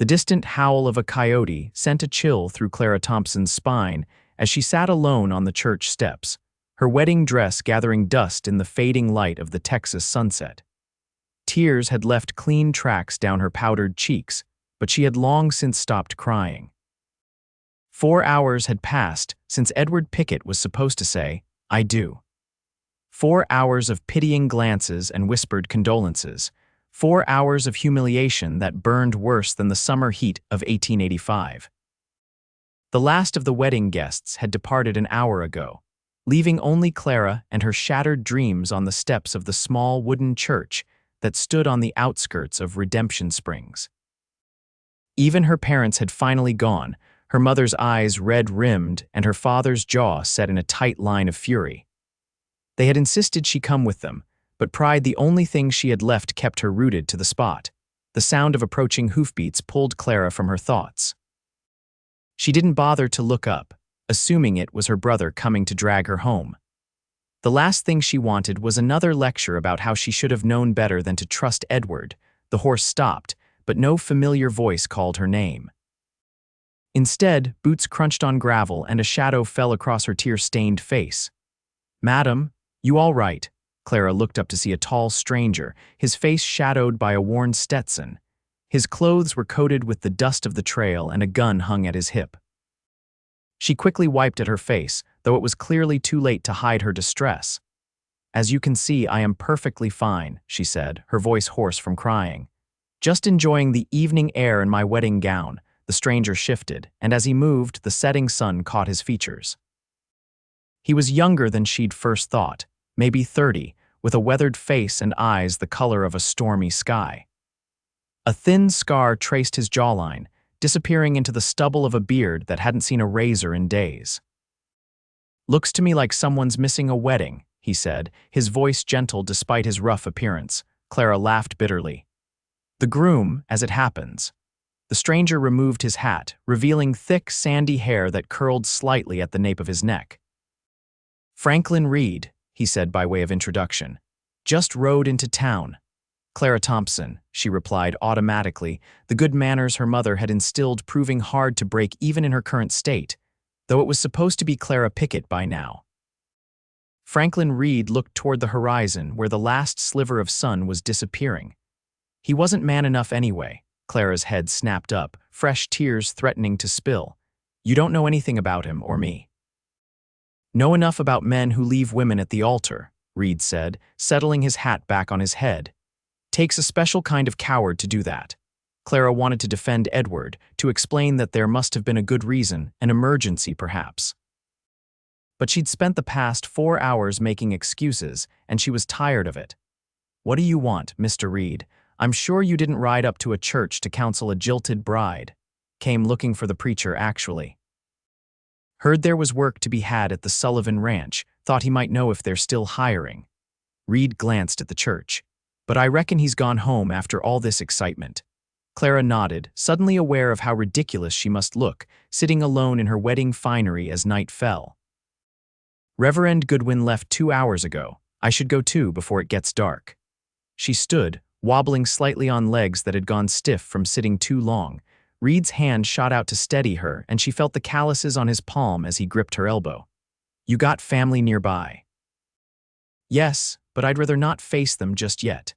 The distant howl of a coyote sent a chill through Clara Thompson's spine as she sat alone on the church steps, her wedding dress gathering dust in the fading light of the Texas sunset. Tears had left clean tracks down her powdered cheeks, but she had long since stopped crying. 4 hours had passed since Edward Pickett was supposed to say, "I do." 4 hours of pitying glances and whispered condolences. 4 hours of humiliation that burned worse than the summer heat of 1885. The last of the wedding guests had departed an hour ago, leaving only Clara and her shattered dreams on the steps of the small wooden church that stood on the outskirts of Redemption Springs. Even her parents had finally gone, her mother's eyes red-rimmed and her father's jaw set in a tight line of fury. They had insisted she come with them, but pride, the only thing she had left, kept her rooted to the spot. The sound of approaching hoofbeats pulled Clara from her thoughts. She didn't bother to look up, assuming it was her brother coming to drag her home. The last thing she wanted was another lecture about how she should have known better than to trust Edward. The horse stopped, but no familiar voice called her name. Instead, boots crunched on gravel and a shadow fell across her tear-stained face. "Madam, you all right?" Clara looked up to see a tall stranger, his face shadowed by a worn Stetson. His clothes were coated with the dust of the trail and a gun hung at his hip. She quickly wiped at her face, though it was clearly too late to hide her distress. "As you can see, I am perfectly fine," she said, her voice hoarse from crying. "Just enjoying the evening air in my wedding gown." The stranger shifted, and as he moved, the setting sun caught his features. He was younger than she'd first thought, maybe 30, with a weathered face and eyes the color of a stormy sky. A thin scar traced his jawline, disappearing into the stubble of a beard that hadn't seen a razor in days. "Looks to me like someone's missing a wedding," he said, his voice gentle despite his rough appearance. Clara laughed bitterly. "The groom, as it happens." The stranger removed his hat, revealing thick, sandy hair that curled slightly at the nape of his neck. "Franklin Reed," he said by way of introduction. "Just rode into town." "Clara Thompson," she replied automatically, the good manners her mother had instilled proving hard to break even in her current state, though it was supposed to be Clara Pickett by now. Franklin Reed looked toward the horizon where the last sliver of sun was disappearing. He wasn't man enough anyway. Clara's head snapped up, fresh tears threatening to spill. "You don't know anything about him or me." "Know enough about men who leave women at the altar," Reed said, settling his hat back on his head. "Takes a special kind of coward to do that." Clara wanted to defend Edward, to explain that there must have been a good reason, an emergency perhaps. But she'd spent the past 4 hours making excuses, and she was tired of it. "What do you want, Mr. Reed? I'm sure you didn't ride up to a church to counsel a jilted bride." "Came looking for the preacher, actually. Heard there was work to be had at the Sullivan Ranch, thought he might know if they're still hiring." Reed glanced at the church. "But I reckon he's gone home after all this excitement." Clara nodded, suddenly aware of how ridiculous she must look, sitting alone in her wedding finery as night fell. "Reverend Goodwin left 2 hours ago. I should go too before it gets dark." She stood, wobbling slightly on legs that had gone stiff from sitting too long. Reed's hand shot out to steady her, and she felt the calluses on his palm as he gripped her elbow. "You got family nearby?" "Yes, but I'd rather not face them just yet."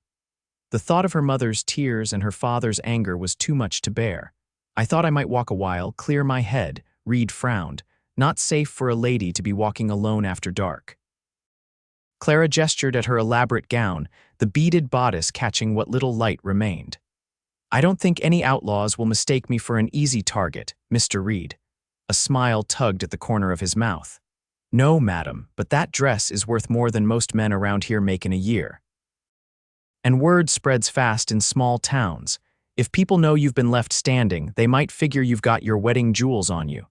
The thought of her mother's tears and her father's anger was too much to bear. "I thought I might walk a while, clear my head." Reed frowned. Not safe for a lady to be walking alone after dark. Clara gestured at her elaborate gown, the beaded bodice catching what little light remained. "I don't think any outlaws will mistake me for an easy target, Mr. Reed." A smile tugged at the corner of his mouth. "No, madam, but that dress is worth more than most men around here make in a year. And word spreads fast in small towns. If people know you've been left standing, they might figure you've got your wedding jewels on you."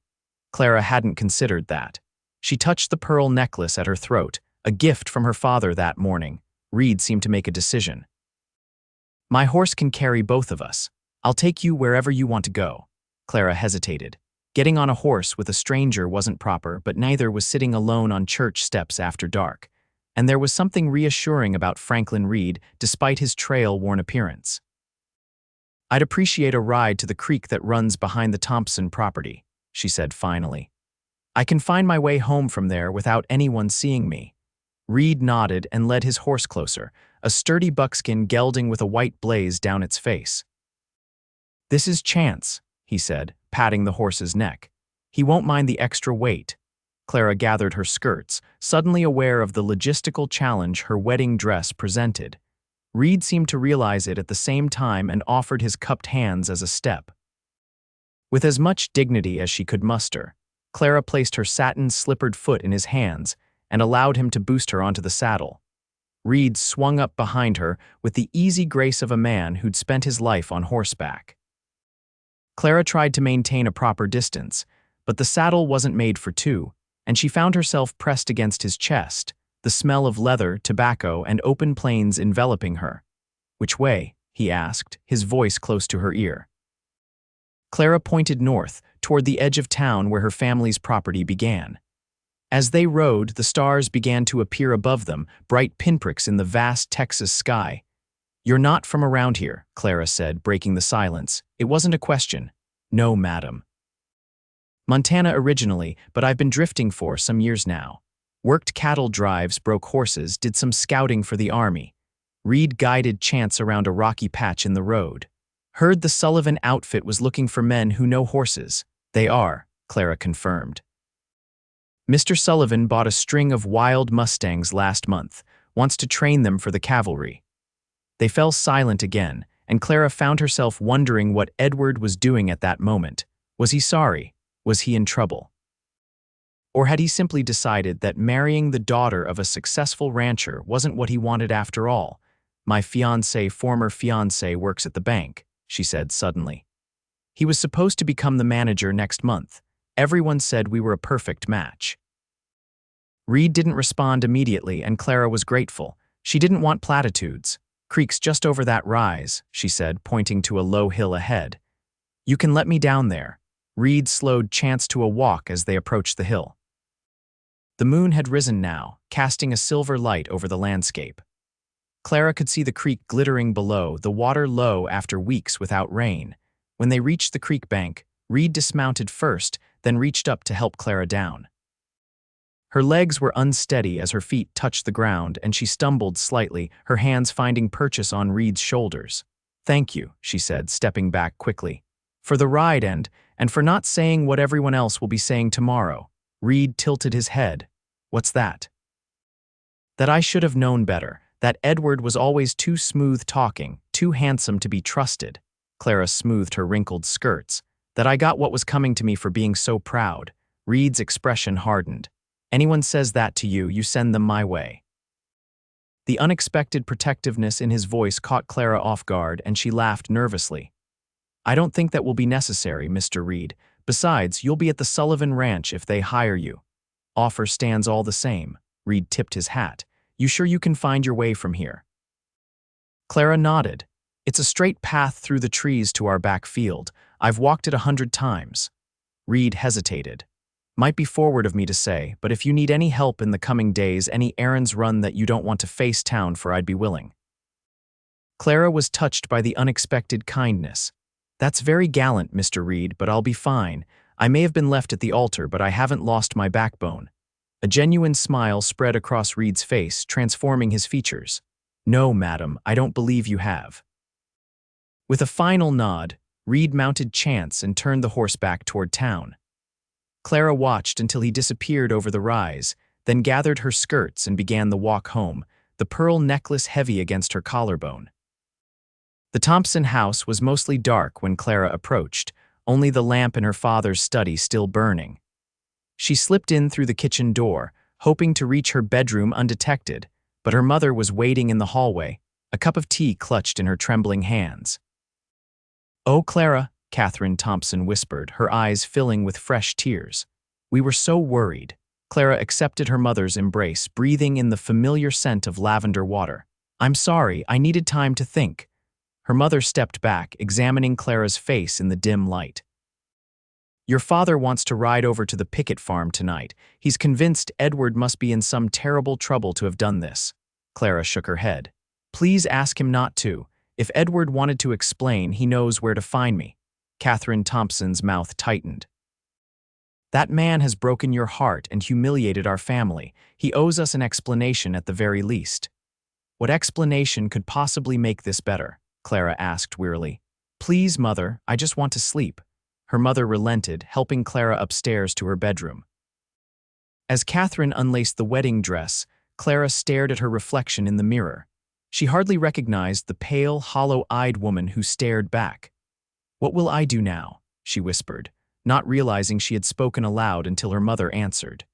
Clara hadn't considered that. She touched the pearl necklace at her throat, a gift from her father that morning. Reed seemed to make a decision. "My horse can carry both of us. I'll take you wherever you want to go." Clara hesitated. Getting on a horse with a stranger wasn't proper, but neither was sitting alone on church steps after dark. And there was something reassuring about Franklin Reed, despite his trail-worn appearance. "I'd appreciate a ride to the creek that runs behind the Thompson property," she said finally. "I can find my way home from there without anyone seeing me." Reed nodded and led his horse closer, a sturdy buckskin gelding with a white blaze down its face. "This is Chance," he said, patting the horse's neck. "He won't mind the extra weight." Clara gathered her skirts, suddenly aware of the logistical challenge her wedding dress presented. Reed seemed to realize it at the same time and offered his cupped hands as a step. With as much dignity as she could muster, Clara placed her satin-slippered foot in his hands and allowed him to boost her onto the saddle. Reed swung up behind her with the easy grace of a man who'd spent his life on horseback. Clara tried to maintain a proper distance, but the saddle wasn't made for two, and she found herself pressed against his chest, the smell of leather, tobacco, and open plains enveloping her. "Which way?" he asked, his voice close to her ear. Clara pointed north, toward the edge of town where her family's property began. As they rode, the stars began to appear above them, bright pinpricks in the vast Texas sky. "You're not from around here," Clara said, breaking the silence. "It wasn't a question." "No, madam." "Montana originally, but I've been drifting for some years now. Worked cattle drives, broke horses, did some scouting for the army." Reed guided Chance around a rocky patch in the road. "Heard the Sullivan outfit was looking for men who know horses." "They are," Clara confirmed. "Mr. Sullivan bought a string of wild mustangs last month, wants to train them for the cavalry." They fell silent again, and Clara found herself wondering what Edward was doing at that moment. Was he sorry? Was he in trouble? Or had he simply decided that marrying the daughter of a successful rancher wasn't what he wanted after all? "My former fiancé works at the bank," she said suddenly. "He was supposed to become the manager next month. Everyone said we were a perfect match." Reed didn't respond immediately, and Clara was grateful. She didn't want platitudes. "Creek's just over that rise," she said, pointing to a low hill ahead. "You can let me down there." Reed slowed Chance to a walk as they approached the hill. The moon had risen now, casting a silver light over the landscape. Clara could see the creek glittering below, the water low after weeks without rain. When they reached the creek bank, Reed dismounted first, then reached up to help Clara down. Her legs were unsteady as her feet touched the ground, and she stumbled slightly, her hands finding purchase on Reed's shoulders. "Thank you," she said, stepping back quickly. "For the ride and for not saying what everyone else will be saying tomorrow." Reed tilted his head. "What's that?" "That I should have known better. That Edward was always too smooth talking, too handsome to be trusted." Clara smoothed her wrinkled skirts. "That I got what was coming to me for being so proud." Reed's expression hardened. "Anyone says that to you, you send them my way." The unexpected protectiveness in his voice caught Clara off guard, and she laughed nervously. "I don't think that will be necessary, Mr. Reed. Besides, you'll be at the Sullivan Ranch if they hire you." "Offer stands all the same." Reed tipped his hat. "You sure you can find your way from here?" Clara nodded. "It's a straight path through the trees to our back field. I've walked it 100 times. Reed hesitated. "Might be forward of me to say, but if you need any help in the coming days, any errands run that you don't want to face town for, I'd be willing." Clara was touched by the unexpected kindness. "That's very gallant, Mr. Reed, but I'll be fine. I may have been left at the altar, but I haven't lost my backbone." A genuine smile spread across Reed's face, transforming his features. "No, madam, I don't believe you have." With a final nod, Reed mounted Chance and turned the horse back toward town. Clara watched until he disappeared over the rise, then gathered her skirts and began the walk home, the pearl necklace heavy against her collarbone. The Thompson house was mostly dark when Clara approached, only the lamp in her father's study still burning. She slipped in through the kitchen door, hoping to reach her bedroom undetected, but her mother was waiting in the hallway, a cup of tea clutched in her trembling hands. "Oh, Clara," Catherine Thompson whispered, her eyes filling with fresh tears. "We were so worried." Clara accepted her mother's embrace, breathing in the familiar scent of lavender water. "I'm sorry, I needed time to think." Her mother stepped back, examining Clara's face in the dim light. "Your father wants to ride over to the Pickett farm tonight. He's convinced Edward must be in some terrible trouble to have done this." Clara shook her head. "Please ask him not to. If Edward wanted to explain, he knows where to find me. Catherine Thompson's mouth tightened. That man has broken your heart and humiliated our family. He owes us an explanation at the very least. What explanation could possibly make this better? Clara asked wearily. Please, Mother, I just want to sleep. Her mother relented, helping Clara upstairs to her bedroom. As Catherine unlaced the wedding dress, Clara stared at her reflection in the mirror. She hardly recognized the pale, hollow-eyed woman who stared back. What will I do now? She whispered, not realizing she had spoken aloud until her mother answered.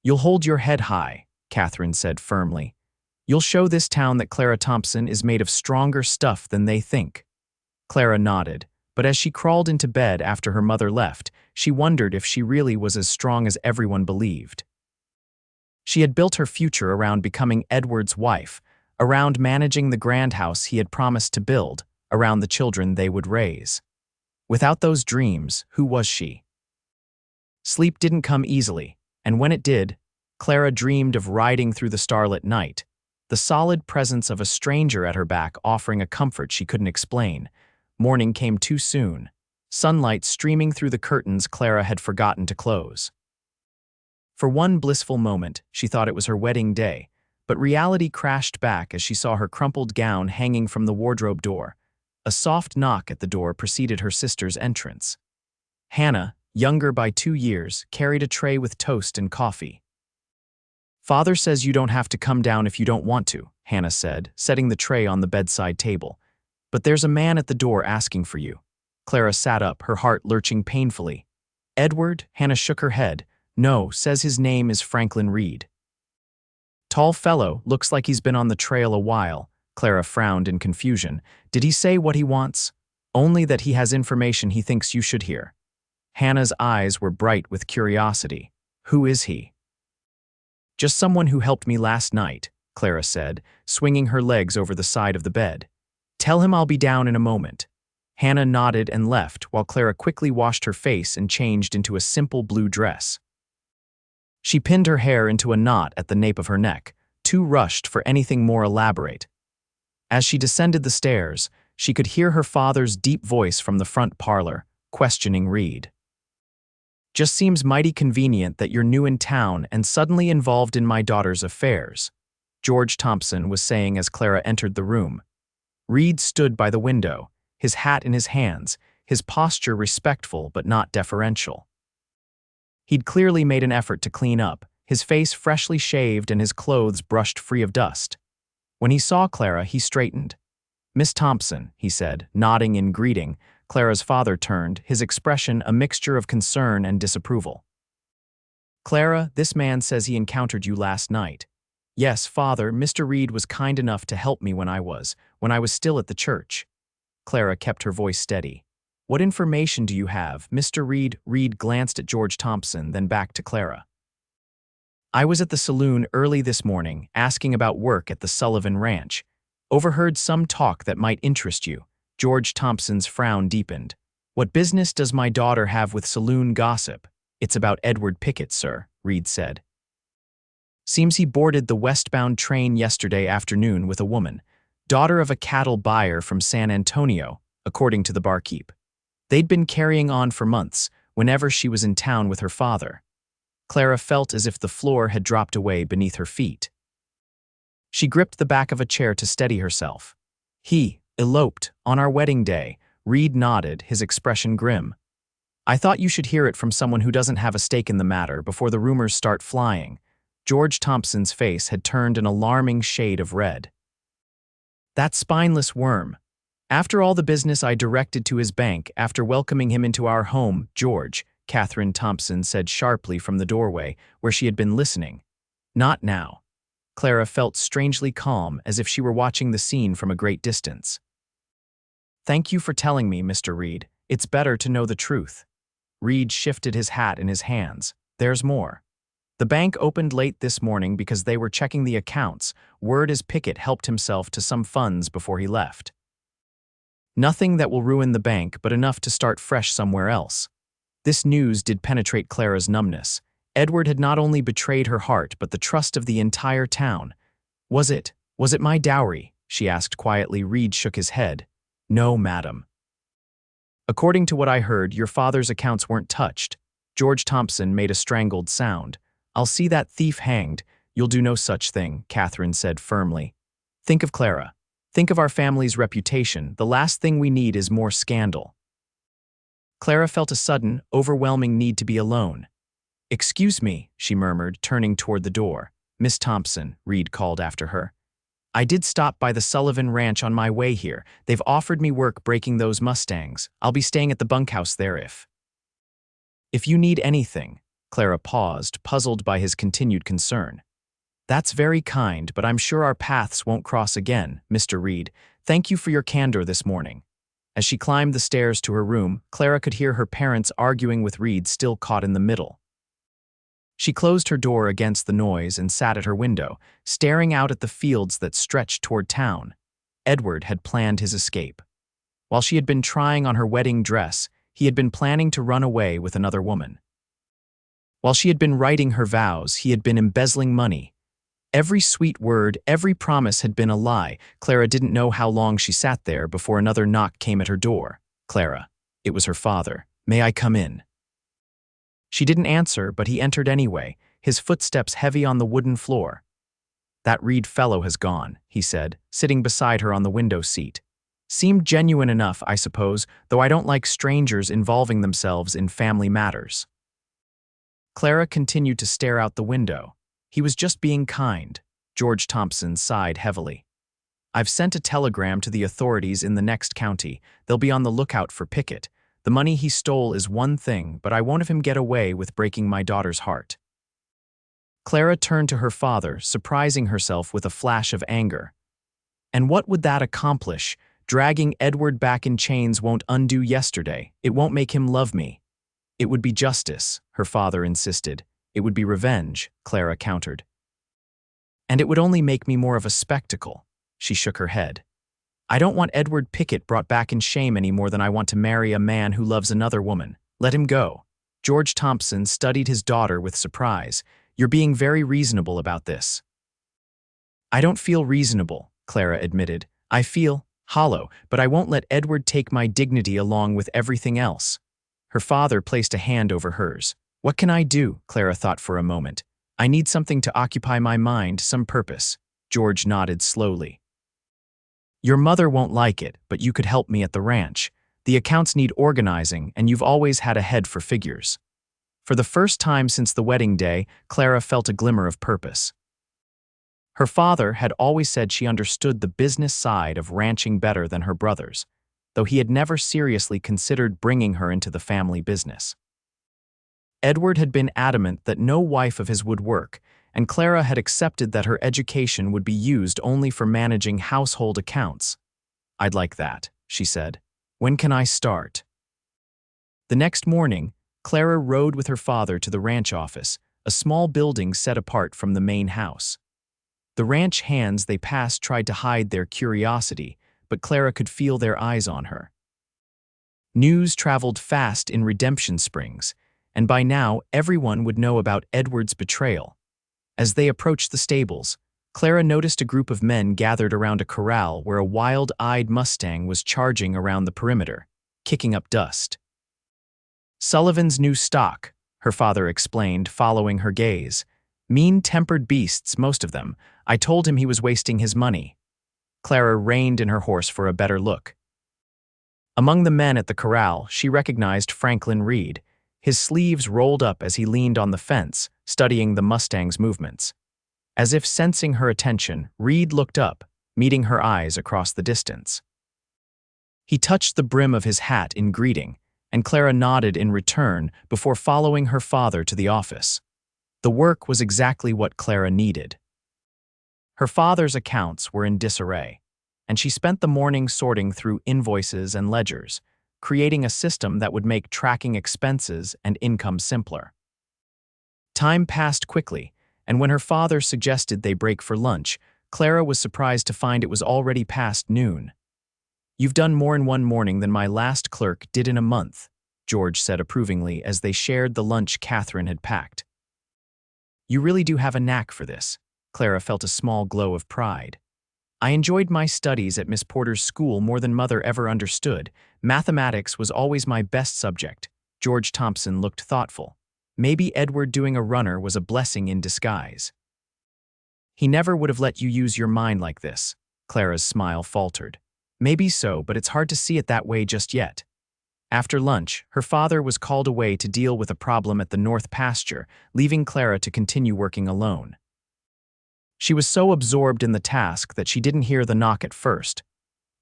You'll hold your head high, Catherine said firmly. You'll show this town that Clara Thompson is made of stronger stuff than they think. Clara nodded, but as she crawled into bed after her mother left, she wondered if she really was as strong as everyone believed. She had built her future around becoming Edward's wife, around managing the grand house he had promised to build, around the children they would raise. Without those dreams, who was she? Sleep didn't come easily, and when it did, Clara dreamed of riding through the starlit night, the solid presence of a stranger at her back offering a comfort she couldn't explain. Morning came too soon. Sunlight streaming through the curtains Clara had forgotten to close. For one blissful moment, she thought it was her wedding day, but reality crashed back as she saw her crumpled gown hanging from the wardrobe door. A soft knock at the door preceded her sister's entrance. Hannah, younger by 2 years, carried a tray with toast and coffee. Father says you don't have to come down if you don't want to, Hannah said, setting the tray on the bedside table. But there's a man at the door asking for you. Clara sat up, her heart lurching painfully. Edward? Hannah shook her head. No, says his name is Franklin Reed. Tall fellow, looks like he's been on the trail a while. Clara frowned in confusion. Did he say what he wants? Only that he has information he thinks you should hear. Hannah's eyes were bright with curiosity. Who is he? Just someone who helped me last night, Clara said, swinging her legs over the side of the bed. Tell him I'll be down in a moment. Hannah nodded and left while Clara quickly washed her face and changed into a simple blue dress. She pinned her hair into a knot at the nape of her neck, too rushed for anything more elaborate. As she descended the stairs, she could hear her father's deep voice from the front parlor, questioning Reed. Just seems mighty convenient that you're new in town and suddenly involved in my daughter's affairs, George Thompson was saying as Clara entered the room. Reed stood by the window, his hat in his hands, his posture respectful but not deferential. He'd clearly made an effort to clean up, his face freshly shaved and his clothes brushed free of dust. When he saw Clara, he straightened. Miss Thompson, he said, nodding in greeting. Clara's father turned, his expression a mixture of concern and disapproval. Clara, this man says he encountered you last night. Yes, father, Mr. Reed was kind enough to help me when I was still at the church. Clara kept her voice steady. What information do you have, Mr. Reed? Reed glanced at George Thompson, then back to Clara. I was at the saloon early this morning, asking about work at the Sullivan Ranch. Overheard some talk that might interest you. George Thompson's frown deepened. What business does my daughter have with saloon gossip? It's about Edward Pickett, sir, Reed said. Seems he boarded the westbound train yesterday afternoon with a woman, daughter of a cattle buyer from San Antonio, according to the barkeep. They'd been carrying on for months, whenever she was in town with her father. Clara felt as if the floor had dropped away beneath her feet. She gripped the back of a chair to steady herself. He eloped on our wedding day. Reed nodded, his expression grim. I thought you should hear it from someone who doesn't have a stake in the matter before the rumors start flying. George Thompson's face had turned an alarming shade of red. That spineless worm. After all the business I directed to his bank after welcoming him into our home, George, Catherine Thompson said sharply from the doorway where she had been listening. Not now. Clara felt strangely calm, as if she were watching the scene from a great distance. Thank you for telling me, Mr. Reed. It's better to know the truth. Reed shifted his hat in his hands. There's more. The bank opened late this morning because they were checking the accounts. Word is Pickett helped himself to some funds before he left. Nothing that will ruin the bank, but enough to start fresh somewhere else. This news did penetrate Clara's numbness. Edward had not only betrayed her heart, but the trust of the entire town. Was it my dowry? she asked quietly. Reed shook his head. No, madam. According to what I heard, your father's accounts weren't touched. George Thompson made a strangled sound. I'll see that thief hanged. You'll do no such thing, Catherine said firmly. Think of Clara. Think of our family's reputation. The last thing we need is more scandal. Clara felt a sudden, overwhelming need to be alone. Excuse me, she murmured, turning toward the door. Miss Thompson, Reed called after her. I did stop by the Sullivan Ranch on my way here. They've offered me work breaking those Mustangs. I'll be staying at the bunkhouse there if you need anything. Clara paused, puzzled by his continued concern. That's very kind, but I'm sure our paths won't cross again, Mr. Reed. Thank you for your candor this morning. As she climbed the stairs to her room, Clara could hear her parents arguing with Reed still caught in the middle. She closed her door against the noise and sat at her window, staring out at the fields that stretched toward town. Edward had planned his escape. While she had been trying on her wedding dress, he had been planning to run away with another woman. While she had been writing her vows, he had been embezzling money. Every sweet word, every promise had been a lie. Clara didn't know how long she sat there before another knock came at her door. Clara. It was her father. May I come in? She didn't answer, but he entered anyway, his footsteps heavy on the wooden floor. That Reed fellow has gone, he said, sitting beside her on the window seat. Seemed genuine enough, I suppose, though I don't like strangers involving themselves in family matters. Clara continued to stare out the window. He was just being kind. George Thompson sighed heavily. I've sent a telegram to the authorities in the next county. They'll be on the lookout for Pickett. The money he stole is one thing, but I won't have him get away with breaking my daughter's heart. Clara turned to her father, surprising herself with a flash of anger. And what would that accomplish? Dragging Edward back in chains won't undo yesterday. It won't make him love me. It would be justice, her father insisted. It would be revenge, Clara countered. And it would only make me more of a spectacle. She shook her head. I don't want Edward Pickett brought back in shame any more than I want to marry a man who loves another woman. Let him go. George Thompson studied his daughter with surprise. You're being very reasonable about this. I don't feel reasonable, Clara admitted. I feel hollow, but I won't let Edward take my dignity along with everything else. Her father placed a hand over hers. What can I do? Clara thought for a moment. I need something to occupy my mind, some purpose. George nodded slowly. Your mother won't like it, but you could help me at the ranch. The accounts need organizing, and you've always had a head for figures. For the first time since the wedding day, Clara felt a glimmer of purpose. Her father had always said she understood the business side of ranching better than her brothers, though he had never seriously considered bringing her into the family business. Edward had been adamant that no wife of his would work, and Clara had accepted that her education would be used only for managing household accounts. I'd like that, she said. When can I start? The next morning, Clara rode with her father to the ranch office, a small building set apart from the main house. The ranch hands they passed tried to hide their curiosity, but Clara could feel their eyes on her. News traveled fast in Redemption Springs, and by now everyone would know about Edward's betrayal. As they approached the stables, Clara noticed a group of men gathered around a corral where a wild-eyed Mustang was charging around the perimeter, kicking up dust. Sullivan's new stock, her father explained, following her gaze. Mean-tempered beasts, most of them. I told him he was wasting his money. Clara reined in her horse for a better look. Among the men at the corral, she recognized Franklin Reed, his sleeves rolled up as he leaned on the fence, studying the Mustang's movements. As if sensing her attention, Reed looked up, meeting her eyes across the distance. He touched the brim of his hat in greeting, and Clara nodded in return before following her father to the office. The work was exactly what Clara needed. Her father's accounts were in disarray, and she spent the morning sorting through invoices and ledgers, creating a system that would make tracking expenses and income simpler. Time passed quickly, and when her father suggested they break for lunch, Clara was surprised to find it was already past noon. You've done more in one morning than my last clerk did in a month, George said approvingly as they shared the lunch Catherine had packed. You really do have a knack for this. Clara felt a small glow of pride. I enjoyed my studies at Miss Porter's school more than Mother ever understood. Mathematics was always my best subject. George Thompson looked thoughtful. Maybe Edward doing a runner was a blessing in disguise. He never would have let you use your mind like this. Clara's smile faltered. Maybe so, but it's hard to see it that way just yet. After lunch, her father was called away to deal with a problem at the north pasture, leaving Clara to continue working alone. She was so absorbed in the task that she didn't hear the knock at first.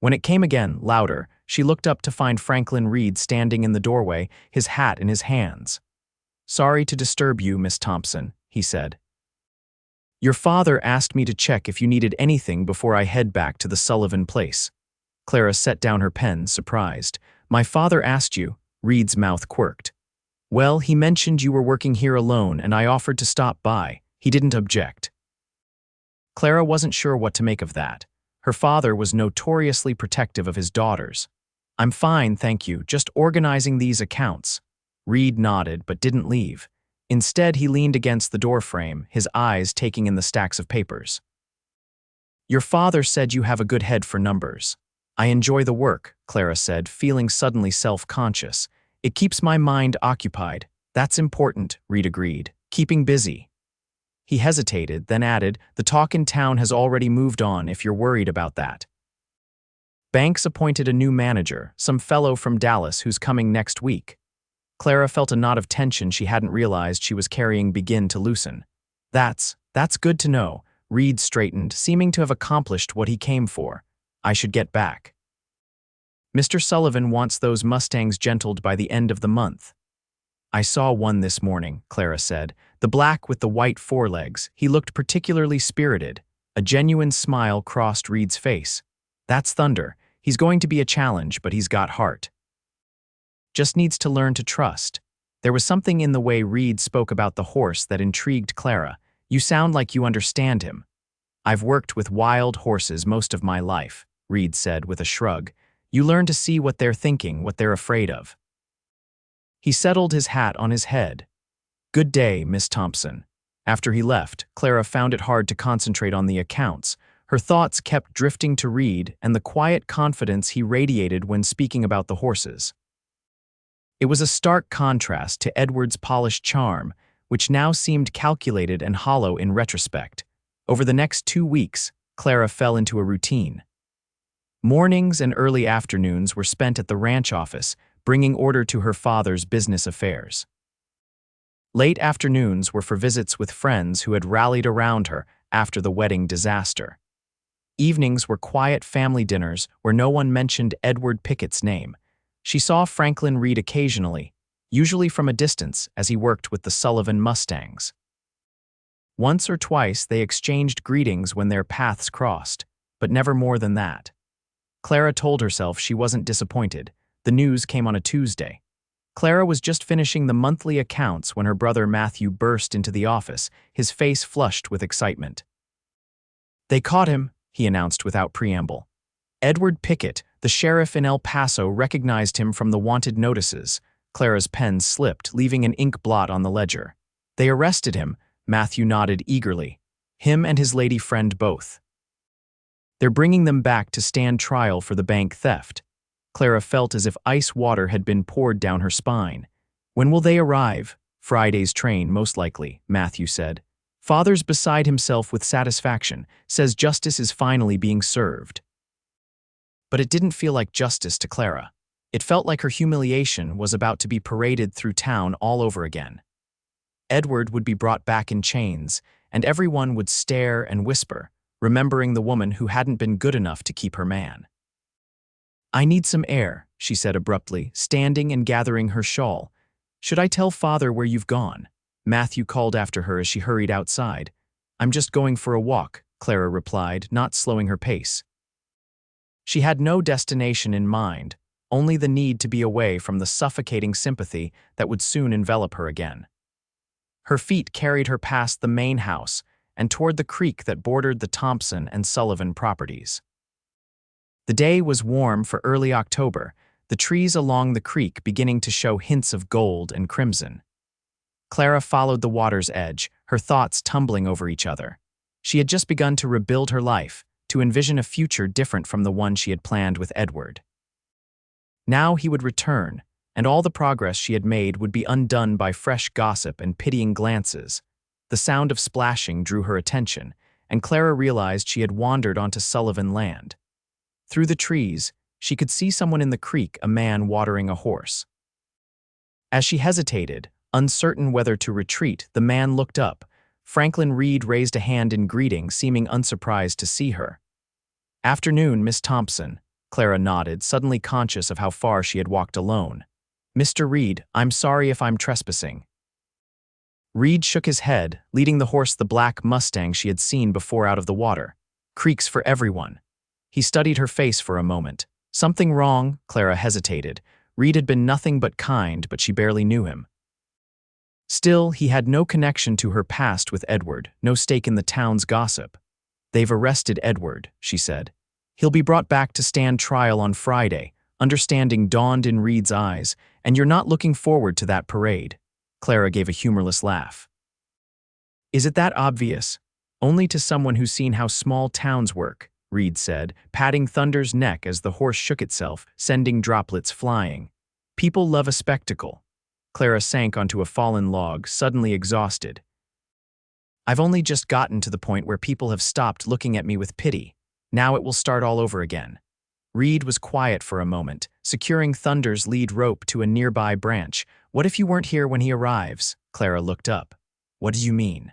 When it came again, louder, she looked up to find Franklin Reed standing in the doorway, his hat in his hands. "Sorry to disturb you, Miss Thompson," he said. "Your father asked me to check if you needed anything before I head back to the Sullivan place." Clara set down her pen, surprised. "My father asked you?" Reed's mouth quirked. "Well, he mentioned you were working here alone and I offered to stop by. He didn't object." Clara wasn't sure what to make of that. Her father was notoriously protective of his daughters. "I'm fine, thank you, just organizing these accounts." Reed nodded but didn't leave. Instead, he leaned against the doorframe, his eyes taking in the stacks of papers. "Your father said you have a good head for numbers." "I enjoy the work," Clara said, feeling suddenly self-conscious. "It keeps my mind occupied." "That's important," Reed agreed. "Keeping busy." He hesitated, then added, "The talk in town has already moved on if you're worried about that." Banks appointed a new manager, some fellow from Dallas who's coming next week. Clara felt a knot of tension she hadn't realized she was carrying begin to loosen. That's good to know." Reed straightened, seeming to have accomplished what he came for. "I should get back. Mr. Sullivan wants those Mustangs gentled by the end of the month." "I saw one this morning," Clara said. "The black with the white forelegs. He looked particularly spirited." A genuine smile crossed Reed's face. "That's Thunder. He's going to be a challenge, but he's got heart. Just needs to learn to trust." There was something in the way Reed spoke about the horse that intrigued Clara. "You sound like you understand him." "I've worked with wild horses most of my life," Reed said with a shrug. "You learn to see what they're thinking, what they're afraid of." He settled his hat on his head. "Good day, Miss Thompson." After he left, Clara found it hard to concentrate on the accounts. Her thoughts kept drifting to Reed and the quiet confidence he radiated when speaking about the horses. It was a stark contrast to Edward's polished charm, which now seemed calculated and hollow in retrospect. Over the next 2 weeks, Clara fell into a routine. Mornings and early afternoons were spent at the ranch office, bringing order to her father's business affairs. Late afternoons were for visits with friends who had rallied around her after the wedding disaster. Evenings were quiet family dinners where no one mentioned Edward Pickett's name. She saw Franklin Reed occasionally, usually from a distance as he worked with the Sullivan Mustangs. Once or twice they exchanged greetings when their paths crossed, but never more than that. Clara told herself she wasn't disappointed. The news came on a Tuesday. Clara was just finishing the monthly accounts when her brother Matthew burst into the office, his face flushed with excitement. "They caught him," he announced without preamble. Edward Pickett, the sheriff in El Paso, recognized him from the wanted notices. Clara's pen slipped, leaving an ink blot on the ledger. "They arrested him," Matthew nodded eagerly. "Him and his lady friend both. They're bringing them back to stand trial for the bank theft." Clara felt as if ice water had been poured down her spine. "When will they arrive?" "Friday's train, most likely," Matthew said. "Father's beside himself with satisfaction, says justice is finally being served." But it didn't feel like justice to Clara. It felt like her humiliation was about to be paraded through town all over again. Edward would be brought back in chains, and everyone would stare and whisper, remembering the woman who hadn't been good enough to keep her man. "I need some air," she said abruptly, standing and gathering her shawl. "Should I tell Father where you've gone?" Matthew called after her as she hurried outside. "I'm just going for a walk," Clara replied, not slowing her pace. She had no destination in mind, only the need to be away from the suffocating sympathy that would soon envelop her again. Her feet carried her past the main house and toward the creek that bordered the Thompson and Sullivan properties. The day was warm for early October, the trees along the creek beginning to show hints of gold and crimson. Clara followed the water's edge, her thoughts tumbling over each other. She had just begun to rebuild her life, to envision a future different from the one she had planned with Edward. Now he would return, and all the progress she had made would be undone by fresh gossip and pitying glances. The sound of splashing drew her attention, and Clara realized she had wandered onto Sullivan land. Through the trees, she could see someone in the creek, a man watering a horse. As she hesitated, uncertain whether to retreat, the man looked up. Franklin Reed raised a hand in greeting, seeming unsurprised to see her. "Afternoon, Miss Thompson," Clara nodded, suddenly conscious of how far she had walked alone. "Mr. Reed, I'm sorry if I'm trespassing." Reed shook his head, leading the horse, the black Mustang she had seen before, out of the water. "Creeks for everyone." He studied her face for a moment. "Something wrong?" Clara hesitated. Reed had been nothing but kind, but she barely knew him. Still, he had no connection to her past with Edward, no stake in the town's gossip. "They've arrested Edward," she said. "He'll be brought back to stand trial on Friday." Understanding dawned in Reed's eyes. "And you're not looking forward to that parade?" Clara gave a humorless laugh. "Is it that obvious?" "Only to someone who's seen how small towns work," Reed said, patting Thunder's neck as the horse shook itself, sending droplets flying. "People love a spectacle." Clara sank onto a fallen log, suddenly exhausted. "I've only just gotten to the point where people have stopped looking at me with pity. Now it will start all over again." Reed was quiet for a moment, securing Thunder's lead rope to a nearby branch. "What if you weren't here when he arrives?" Clara looked up. "What do you mean?"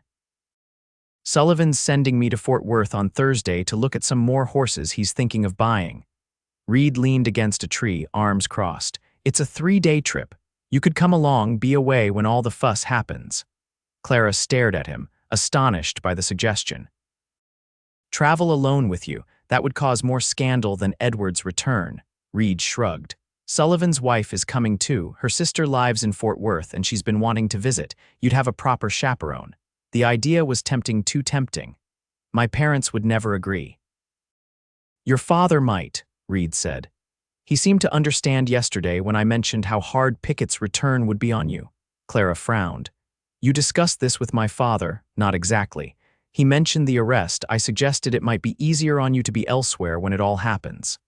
"Sullivan's sending me to Fort Worth on Thursday to look at some more horses he's thinking of buying." Reed leaned against a tree, arms crossed. "It's a 3-day trip. You could come along, be away when all the fuss happens." Clara stared at him, astonished by the suggestion. "Travel alone with you. That would cause more scandal than Edward's return." Reed shrugged. "Sullivan's wife is coming too. Her sister lives in Fort Worth and she's been wanting to visit. You'd have a proper chaperone." The idea was tempting, too tempting. "My parents would never agree." "Your father might," Reed said. "He seemed to understand yesterday when I mentioned how hard Pickett's return would be on you." Clara frowned. "You discussed this with my father?" "Not exactly. He mentioned the arrest. I suggested it might be easier on you to be elsewhere when it all happens."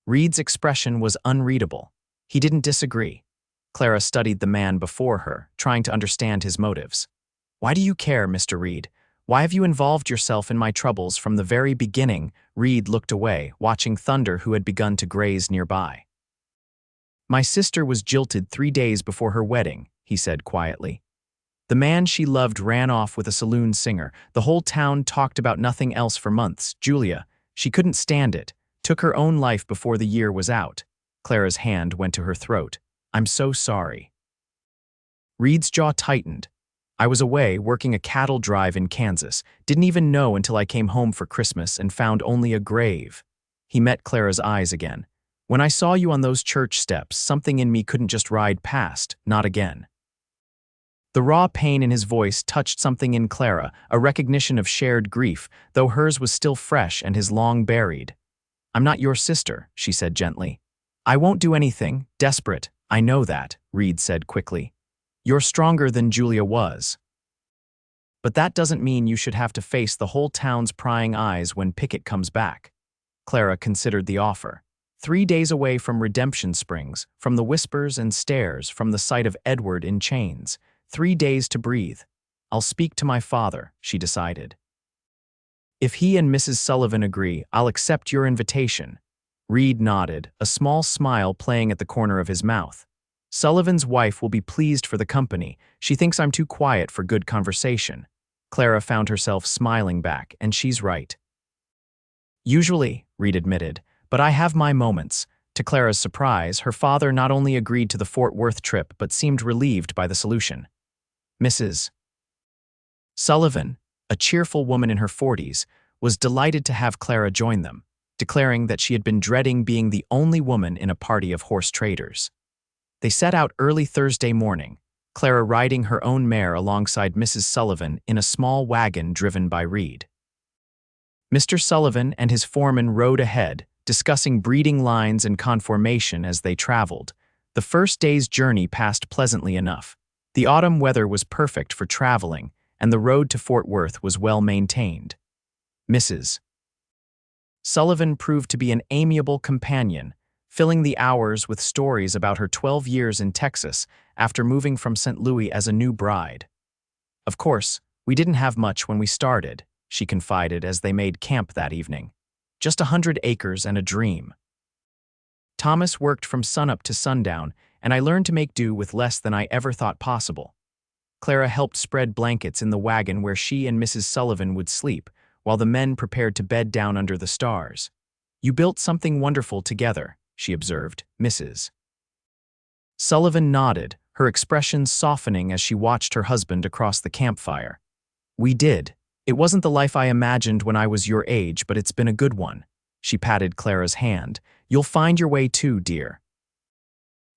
Reed's expression was unreadable. He didn't disagree. Clara studied the man before her, trying to understand his motives. "Why do you care, Mr. Reed? Why have you involved yourself in my troubles from the very beginning?" Reed looked away, watching Thunder, who had begun to graze nearby. "My sister was jilted 3 days before her wedding," he said quietly. "The man she loved ran off with a saloon singer. The whole town talked about nothing else for months. Julia, she couldn't stand it, took her own life before the year was out." Clara's hand went to her throat. "I'm so sorry." Reed's jaw tightened. "I was away working a cattle drive in Kansas. Didn't even know until I came home for Christmas and found only a grave." He met Clara's eyes again. "When I saw you on those church steps, something in me couldn't just ride past. Not again." The raw pain in his voice touched something in Clara, a recognition of shared grief, though hers was still fresh and his long buried. "I'm not your sister," she said gently. "I won't do anything desperate. I know that," Reed said quickly. "You're stronger than Julia was. But that doesn't mean you should have to face the whole town's prying eyes when Pickett comes back." Clara considered the offer. 3 days away from Redemption Springs, from the whispers and stares, from the sight of Edward in chains. 3 days to breathe. "I'll speak to my father," she decided. "If he and Mrs. Sullivan agree, I'll accept your invitation." Reed nodded, a small smile playing at the corner of his mouth. "Sullivan's wife will be pleased for the company. She thinks I'm too quiet for good conversation." Clara found herself smiling back, and she's right. "Usually," Reed admitted, "but I have my moments." To Clara's surprise, her father not only agreed to the Fort Worth trip but seemed relieved by the solution. Mrs. Sullivan, a cheerful woman in her 40s, was delighted to have Clara join them, declaring that she had been dreading being the only woman in a party of horse traders. They set out early Thursday morning, Clara riding her own mare alongside Mrs. Sullivan in a small wagon driven by Reed. Mr. Sullivan and his foreman rode ahead, discussing breeding lines and conformation as they traveled. The first day's journey passed pleasantly enough. The autumn weather was perfect for traveling, and the road to Fort Worth was well maintained. Mrs. Sullivan proved to be an amiable companion, filling the hours with stories about her 12 years in Texas after moving from St. Louis as a new bride. "Of course, we didn't have much when we started," she confided as they made camp that evening. "Just 100 acres and a dream. Thomas worked from sunup to sundown, and I learned to make do with less than I ever thought possible." Clara helped spread blankets in the wagon where she and Mrs. Sullivan would sleep, while the men prepared to bed down under the stars. "You built something wonderful together," she observed, Mrs. Sullivan nodded, her expression softening as she watched her husband across the campfire. "We did. It wasn't the life I imagined when I was your age, but it's been a good one." She patted Clara's hand. "You'll find your way too, dear."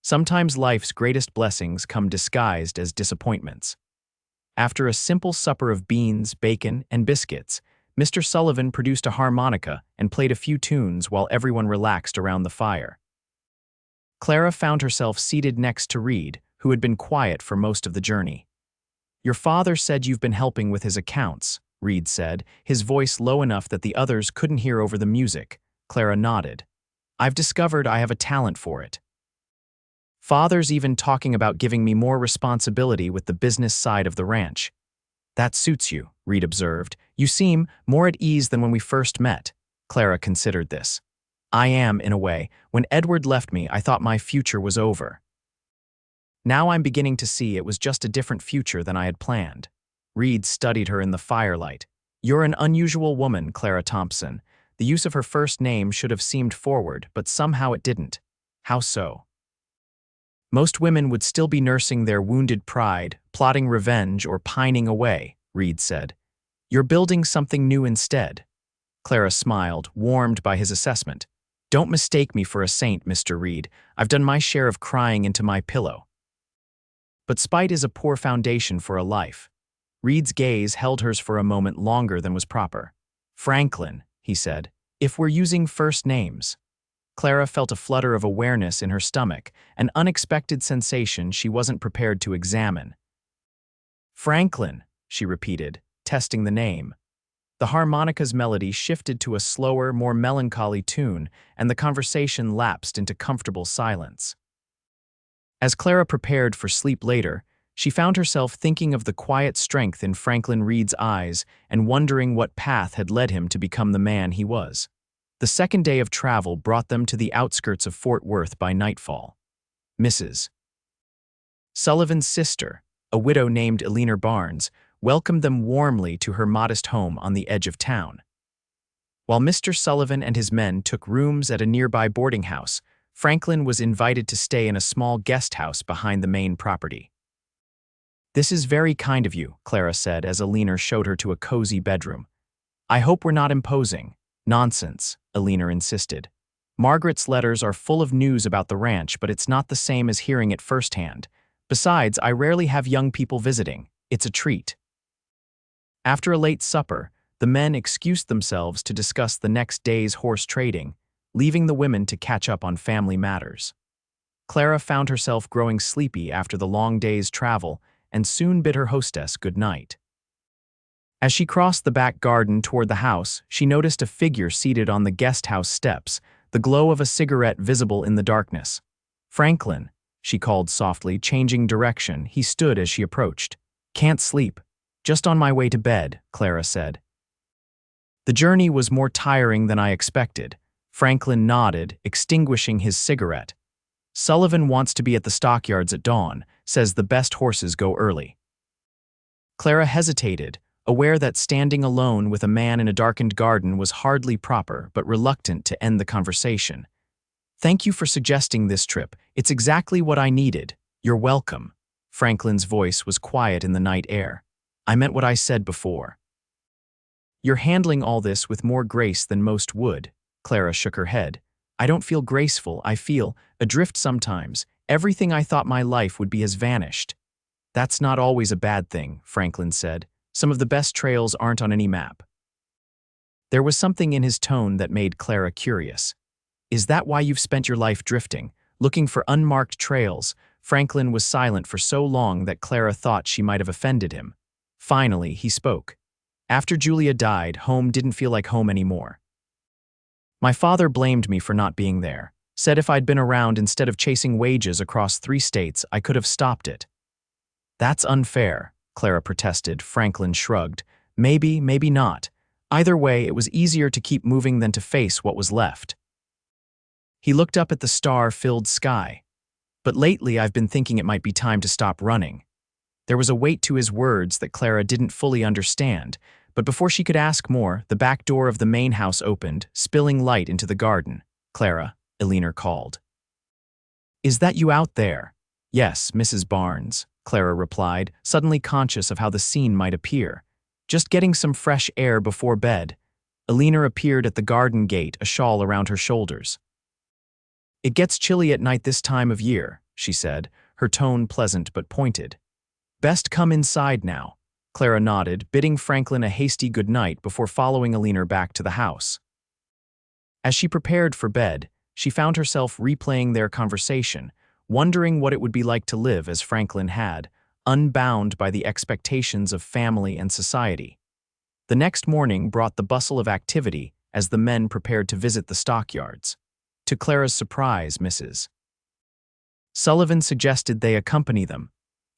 Sometimes life's greatest blessings come disguised as disappointments. After a simple supper of beans, bacon, and biscuits, Mr. Sullivan produced a harmonica and played a few tunes while everyone relaxed around the fire. Clara found herself seated next to Reed, who had been quiet for most of the journey. "Your father said you've been helping with his accounts," Reed said, his voice low enough that the others couldn't hear over the music. Clara nodded. "I've discovered I have a talent for it. Father's even talking about giving me more responsibility with the business side of the ranch." "That suits you," Reed observed. "You seem more at ease than when we first met." Clara considered this. "I am, in a way. When Edward left me, I thought my future was over. Now I'm beginning to see it was just a different future than I had planned." Reed studied her in the firelight. "You're an unusual woman, Clara Thompson." The use of her first name should have seemed forward, but somehow it didn't. "How so?" "Most women would still be nursing their wounded pride, plotting revenge, or pining away," Reed said. "You're building something new instead." Clara smiled, warmed by his assessment. "Don't mistake me for a saint, Mr. Reed. I've done my share of crying into my pillow. But spite is a poor foundation for a life." Reed's gaze held hers for a moment longer than was proper. "Franklin," he said, "if we're using first names." Clara felt a flutter of awareness in her stomach, an unexpected sensation she wasn't prepared to examine. "Franklin," she repeated, testing the name. The harmonica's melody shifted to a slower, more melancholy tune, and the conversation lapsed into comfortable silence. As Clara prepared for sleep later, she found herself thinking of the quiet strength in Franklin Reed's eyes and wondering what path had led him to become the man he was. The second day of travel brought them to the outskirts of Fort Worth by nightfall. Mrs. Sullivan's sister, a widow named Eleanor Barnes, welcomed them warmly to her modest home on the edge of town. While Mr. Sullivan and his men took rooms at a nearby boarding house, Franklin was invited to stay in a small guest house behind the main property. "This is very kind of you," Clara said as Eleanor showed her to a cozy bedroom. "I hope we're not imposing." "Nonsense," Eleanor insisted. "Margaret's letters are full of news about the ranch, but it's not the same as hearing it firsthand. Besides, I rarely have young people visiting. It's a treat." After a late supper, the men excused themselves to discuss the next day's horse trading, leaving the women to catch up on family matters. Clara found herself growing sleepy after the long day's travel and soon bid her hostess good night. As she crossed the back garden toward the house, she noticed a figure seated on the guest house steps, the glow of a cigarette visible in the darkness. "Franklin," she called softly, changing direction. He stood as she approached. "Can't sleep. Just on my way to bed," Clara said. "The journey was more tiring than I expected." Franklin nodded, extinguishing his cigarette. "Sullivan wants to be at the stockyards at dawn, says the best horses go early." Clara hesitated, aware that standing alone with a man in a darkened garden was hardly proper, but reluctant to end the conversation. "Thank you for suggesting this trip. It's exactly what I needed." "You're welcome." Franklin's voice was quiet in the night air. "I meant what I said before." "You're handling all this with more grace than most would." Clara shook her head. "I don't feel graceful. I feel adrift sometimes. Everything I thought my life would be has vanished." "That's not always a bad thing," Franklin said. "Some of the best trails aren't on any map." There was something in his tone that made Clara curious. "Is that why you've spent your life drifting, looking for unmarked trails?" Franklin was silent for so long that Clara thought she might have offended him. Finally, he spoke. "After Julia died, home didn't feel like home anymore. My father blamed me for not being there, said if I'd been around instead of chasing wages across 3 states, I could have stopped it. That's unfair, Clara protested. Franklin shrugged. Maybe, maybe not. Either way, it was easier to keep moving than to face what was left. He looked up at the star-filled sky. But lately I've been thinking it might be time to stop running. There was a weight to his words that Clara didn't fully understand, but before she could ask more, the back door of the main house opened, spilling light into the garden. "Clara," Eleanor called. "Is that you out there?" "Yes, Mrs. Barnes," Clara replied, suddenly conscious of how the scene might appear. "Just getting some fresh air before bed." Eleanor appeared at the garden gate, a shawl around her shoulders. "It gets chilly at night this time of year," she said, her tone pleasant but pointed. "Best come inside now." Clara nodded, bidding Franklin a hasty goodnight before following Eleanor back to the house. As she prepared for bed, she found herself replaying their conversation, wondering what it would be like to live as Franklin had, unbound by the expectations of family and society. The next morning brought the bustle of activity as the men prepared to visit the stockyards. To Clara's surprise, Mrs. Sullivan suggested they accompany them.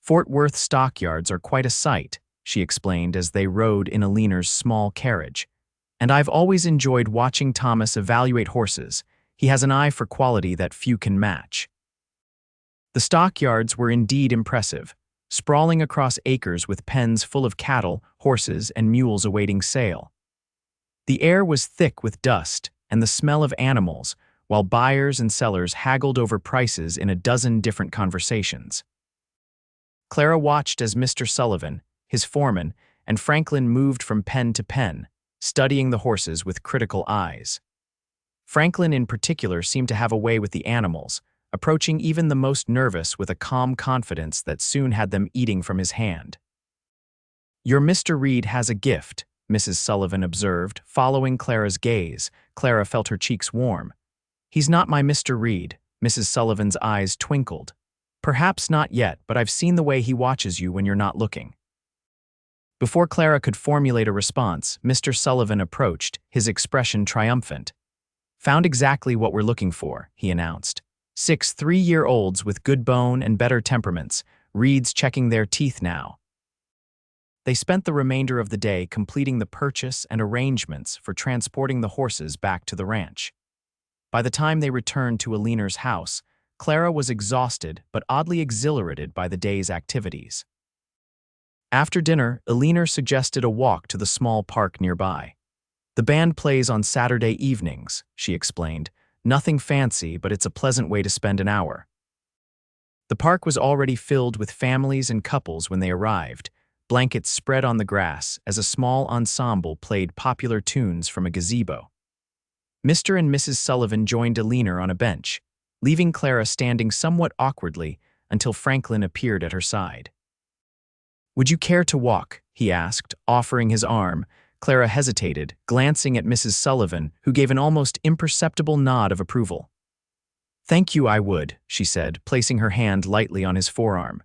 "Fort Worth stockyards are quite a sight," she explained as they rode in Eleanor's small carriage. "And I've always enjoyed watching Thomas evaluate horses. He has an eye for quality that few can match." The stockyards were indeed impressive, sprawling across acres with pens full of cattle, horses, and mules awaiting sale. The air was thick with dust and the smell of animals, while buyers and sellers haggled over prices in a dozen different conversations. Clara watched as Mr. Sullivan, his foreman, and Franklin moved from pen to pen, studying the horses with critical eyes. Franklin in particular seemed to have a way with the animals, approaching even the most nervous with a calm confidence that soon had them eating from his hand. "Your Mr. Reed has a gift," Mrs. Sullivan observed, following Clara's gaze. Clara felt her cheeks warm. "He's not my Mr. Reed," Mrs. Sullivan's eyes twinkled. "Perhaps not yet, but I've seen the way he watches you when you're not looking." Before Clara could formulate a response, Mr. Sullivan approached, his expression triumphant. "Found exactly what we're looking for," he announced. 6 3-year-olds with good bone and better temperaments, Reed's checking their teeth now." They spent the remainder of the day completing the purchase and arrangements for transporting the horses back to the ranch. By the time they returned to Eleanor's house, Clara was exhausted but oddly exhilarated by the day's activities. After dinner, Eleanor suggested a walk to the small park nearby. "The band plays on Saturday evenings," she explained. "Nothing fancy, but it's a pleasant way to spend an hour." The park was already filled with families and couples when they arrived, blankets spread on the grass as a small ensemble played popular tunes from a gazebo. Mr. and Mrs. Sullivan joined Eleanor on a bench, leaving Clara standing somewhat awkwardly until Franklin appeared at her side. "Would you care to walk?" he asked, offering his arm. Clara hesitated, glancing at Mrs. Sullivan, who gave an almost imperceptible nod of approval. "Thank you, I would," she said, placing her hand lightly on his forearm.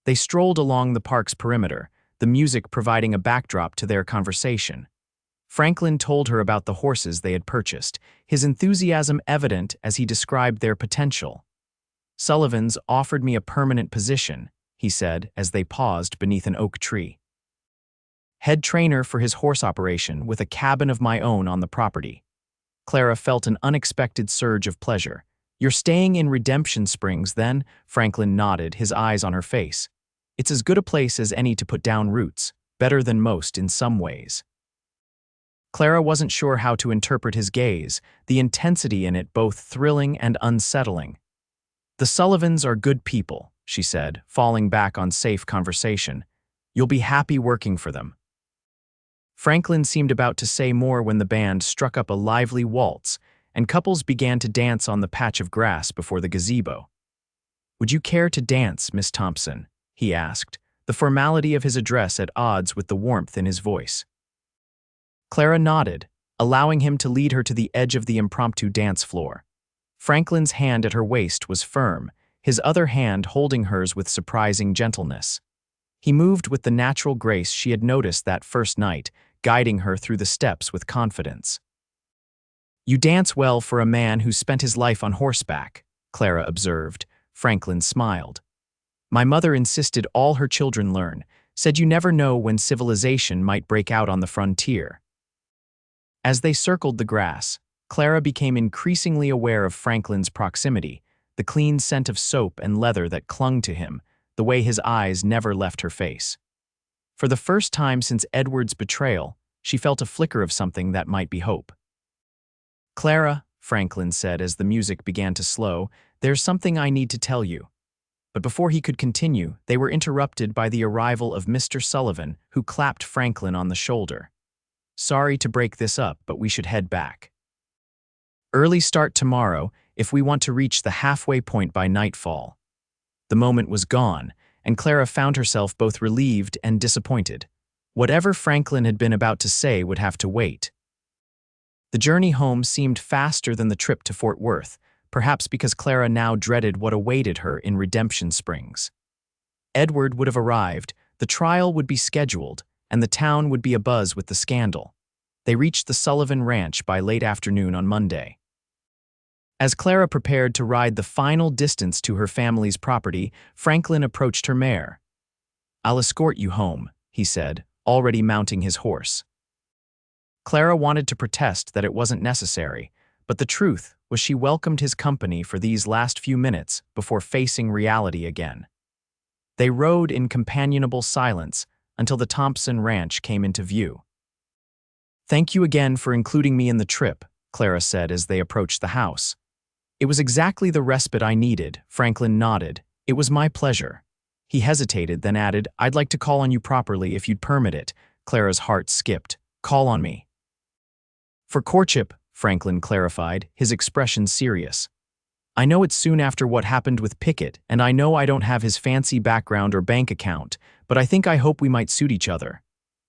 They strolled along the park's perimeter, the music providing a backdrop to their conversation. Franklin told her about the horses they had purchased, his enthusiasm evident as he described their potential. "Sullivan's offered me a permanent position," he said as they paused beneath an oak tree. "Head trainer for his horse operation with a cabin of my own on the property." Clara felt an unexpected surge of pleasure. "You're staying in Redemption Springs, then?" Franklin nodded, his eyes on her face. "It's as good a place as any to put down roots, better than most in some ways." Clara wasn't sure how to interpret his gaze, the intensity in it both thrilling and unsettling. "The Sullivans are good people," she said, falling back on safe conversation. "You'll be happy working for them." Franklin seemed about to say more when the band struck up a lively waltz, and couples began to dance on the patch of grass before the gazebo. "Would you care to dance, Miss Thompson?" he asked, the formality of his address at odds with the warmth in his voice. Clara nodded, allowing him to lead her to the edge of the impromptu dance floor. Franklin's hand at her waist was firm, his other hand holding hers with surprising gentleness. He moved with the natural grace she had noticed that first night, guiding her through the steps with confidence. You dance well for a man who spent his life on horseback, Clara observed. Franklin smiled. My mother insisted all her children learn, said you never know when civilization might break out on the frontier. As they circled the grass, Clara became increasingly aware of Franklin's proximity, the clean scent of soap and leather that clung to him, the way his eyes never left her face. For the first time since Edward's betrayal, she felt a flicker of something that might be hope. Clara, Franklin said as the music began to slow, there's something I need to tell you. But before he could continue, they were interrupted by the arrival of Mr. Sullivan, who clapped Franklin on the shoulder. Sorry to break this up, but we should head back. Early start tomorrow if we want to reach the halfway point by nightfall. The moment was gone, and Clara found herself both relieved and disappointed. Whatever Franklin had been about to say would have to wait. The journey home seemed faster than the trip to Fort Worth, perhaps because Clara now dreaded what awaited her in Redemption Springs. Edward would have arrived, the trial would be scheduled, and the town would be abuzz with the scandal. They reached the Sullivan Ranch by late afternoon on Monday. As Clara prepared to ride the final distance to her family's property, Franklin approached her mare. I'll escort you home, he said, already mounting his horse. Clara wanted to protest that it wasn't necessary, but the truth was she welcomed his company for these last few minutes before facing reality again. They rode in companionable silence until the Thompson Ranch came into view. Thank you again for including me in the trip, Clara said as they approached the house. It was exactly the respite I needed, Franklin nodded. It was my pleasure. He hesitated, then added, I'd like to call on you properly if you'd permit it. Clara's heart skipped. Call on me. For courtship, Franklin clarified, his expression serious. I know it's soon after what happened with Pickett, and I know I don't have his fancy background or bank account, but I hope we might suit each other.